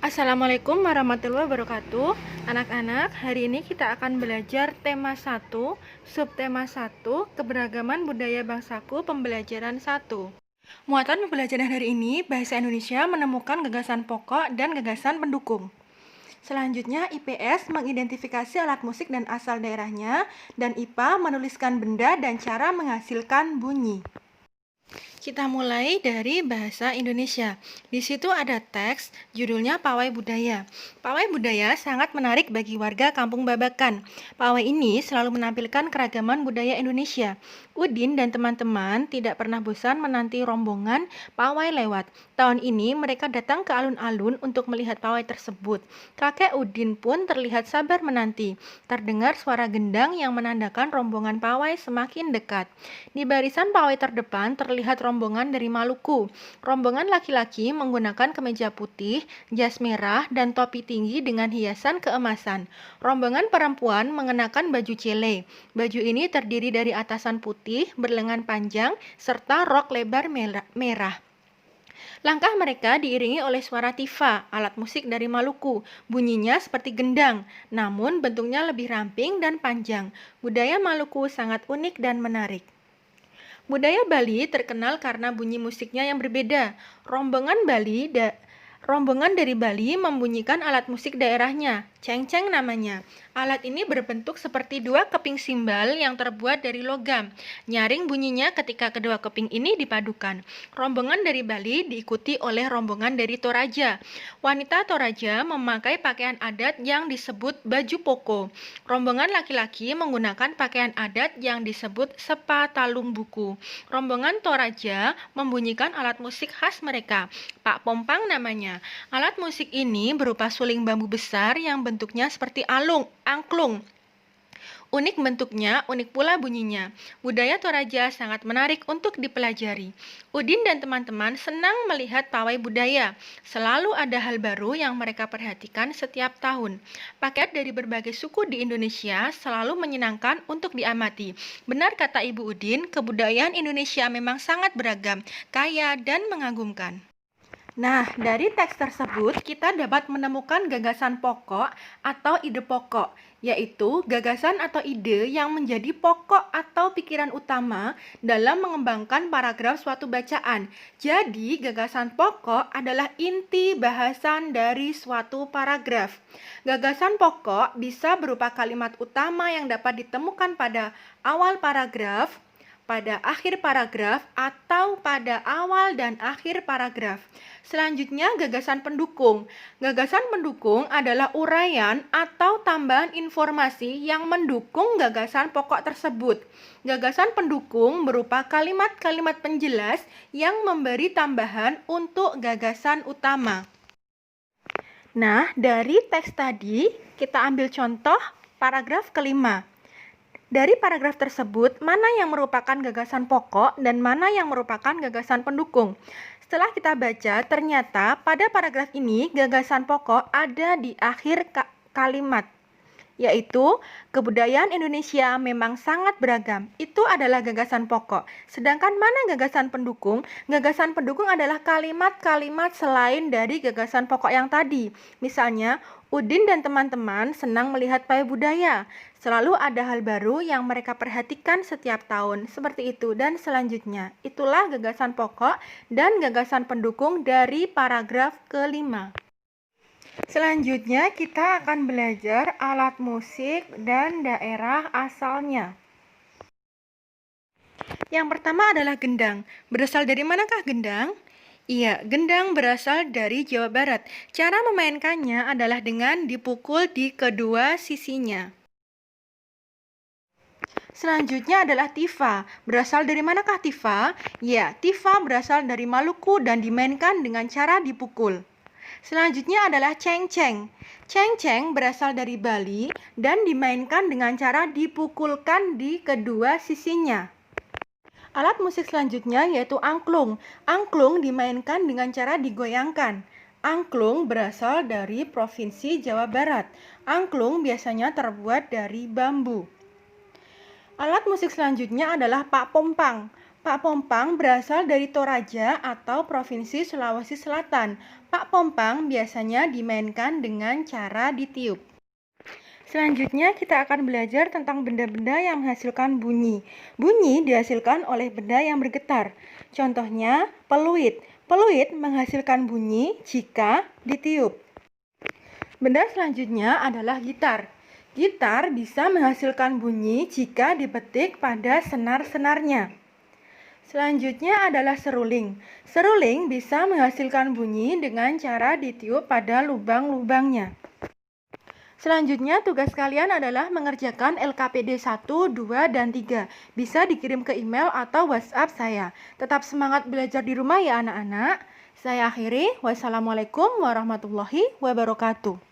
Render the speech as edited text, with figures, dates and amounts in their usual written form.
Assalamualaikum warahmatullahi wabarakatuh. Anak-anak, hari ini kita akan belajar tema 1, subtema 1, keberagaman budaya bangsaku, pembelajaran 1. Muatan pembelajaran hari ini, bahasa Indonesia menemukan gagasan pokok dan gagasan pendukung. Selanjutnya, IPS mengidentifikasi alat musik dan asal daerahnya, dan IPA menuliskan benda dan cara menghasilkan bunyi. Kita mulai dari bahasa Indonesia. Di situ ada teks, judulnya Pawai Budaya. Pawai budaya sangat menarik bagi warga Kampung Babakan. Pawai ini selalu menampilkan keragaman budaya Indonesia. Udin dan teman-teman tidak pernah bosan menanti rombongan pawai lewat. Tahun ini mereka datang ke alun-alun untuk melihat pawai tersebut. Kakek Udin pun terlihat sabar menanti. Terdengar suara gendang yang menandakan rombongan pawai semakin dekat. Di barisan pawai terdepan terlihat rombongan dari Maluku. Rombongan laki-laki menggunakan kemeja putih, jas merah, dan topi tinggi dengan hiasan keemasan. Rombongan perempuan mengenakan baju cele. Baju ini terdiri dari atasan putih berlengan panjang serta rok lebar merah. Langkah mereka diiringi oleh suara tifa, alat musik dari Maluku. Bunyinya seperti gendang, namun bentuknya lebih ramping dan panjang. Budaya Maluku sangat unik dan menarik. Budaya Bali terkenal karena bunyi musiknya yang berbeda. Rombongan dari Bali membunyikan alat musik daerahnya, cengceng namanya. Alat ini berbentuk seperti dua keping simbal yang terbuat dari logam. Nyaring bunyinya ketika kedua keping ini dipadukan. Rombongan dari Bali diikuti oleh rombongan dari Toraja. Wanita Toraja memakai pakaian adat yang disebut baju poko. Rombongan laki-laki menggunakan pakaian adat yang disebut sepa talung buku. Rombongan Toraja membunyikan alat musik khas mereka, Pak Pompang namanya. Alat musik ini berupa suling bambu besar yang bentuknya seperti angklung. Unik bentuknya, unik pula bunyinya. Budaya Toraja sangat menarik untuk dipelajari. Udin dan teman-teman senang melihat pawai budaya. Selalu ada hal baru yang mereka perhatikan setiap tahun. Pakaian dari berbagai suku di Indonesia selalu menyenangkan untuk diamati. Benar kata Ibu Udin, kebudayaan Indonesia memang sangat beragam, kaya, dan mengagumkan. Nah, dari teks tersebut kita dapat menemukan gagasan pokok atau ide pokok, yaitu gagasan atau ide yang menjadi pokok atau pikiran utama dalam mengembangkan paragraf suatu bacaan. Jadi, gagasan pokok adalah inti bahasan dari suatu paragraf. Gagasan pokok bisa berupa kalimat utama yang dapat ditemukan pada awal paragraf, pada akhir paragraf, atau pada awal dan akhir paragraf. Selanjutnya, gagasan pendukung. Gagasan pendukung adalah uraian atau tambahan informasi yang mendukung gagasan pokok tersebut. Gagasan pendukung berupa kalimat-kalimat penjelas yang memberi tambahan untuk gagasan utama. Nah, dari teks tadi kita ambil contoh paragraf kelima. Dari paragraf tersebut, mana yang merupakan gagasan pokok dan mana yang merupakan gagasan pendukung? Setelah kita baca, ternyata pada paragraf ini gagasan pokok ada di akhir kalimat, yaitu kebudayaan Indonesia memang sangat beragam. Itu adalah gagasan pokok. Sedangkan mana gagasan pendukung? Gagasan pendukung adalah kalimat-kalimat selain dari gagasan pokok yang tadi. Misalnya, Udin dan teman-teman senang melihat pawai budaya. Selalu ada hal baru yang mereka perhatikan setiap tahun. Seperti itu dan selanjutnya. Itulah gagasan pokok dan gagasan pendukung dari paragraf kelima. Selanjutnya kita akan belajar alat musik dan daerah asalnya. Yang pertama adalah gendang. Berasal dari manakah gendang? Iya, gendang berasal dari Jawa Barat. Cara memainkannya adalah dengan dipukul di kedua sisinya. Selanjutnya adalah tifa. Berasal dari manakah tifa? Ya, tifa berasal dari Maluku dan dimainkan dengan cara dipukul. Selanjutnya adalah cengceng. Cengceng berasal dari Bali dan dimainkan dengan cara dipukulkan di kedua sisinya. Alat musik selanjutnya yaitu angklung. Angklung dimainkan dengan cara digoyangkan. Angklung berasal dari Provinsi Jawa Barat. Angklung biasanya terbuat dari bambu. Alat musik selanjutnya adalah Pak Pompang. Pak Pompang berasal dari Toraja atau Provinsi Sulawesi Selatan. Pak Pompang biasanya dimainkan dengan cara ditiup. Selanjutnya kita akan belajar tentang benda-benda yang menghasilkan bunyi. Bunyi dihasilkan oleh benda yang bergetar. Contohnya peluit. Peluit menghasilkan bunyi jika ditiup. Benda selanjutnya adalah gitar. Gitar bisa menghasilkan bunyi jika dipetik pada senar-senarnya. Selanjutnya adalah seruling. Seruling bisa menghasilkan bunyi dengan cara ditiup pada lubang-lubangnya. Selanjutnya tugas kalian adalah mengerjakan LKPD 1, 2, dan 3. Bisa dikirim ke email atau WhatsApp saya. Tetap semangat belajar di rumah ya anak-anak. Saya akhiri. Wassalamualaikum warahmatullahi wabarakatuh.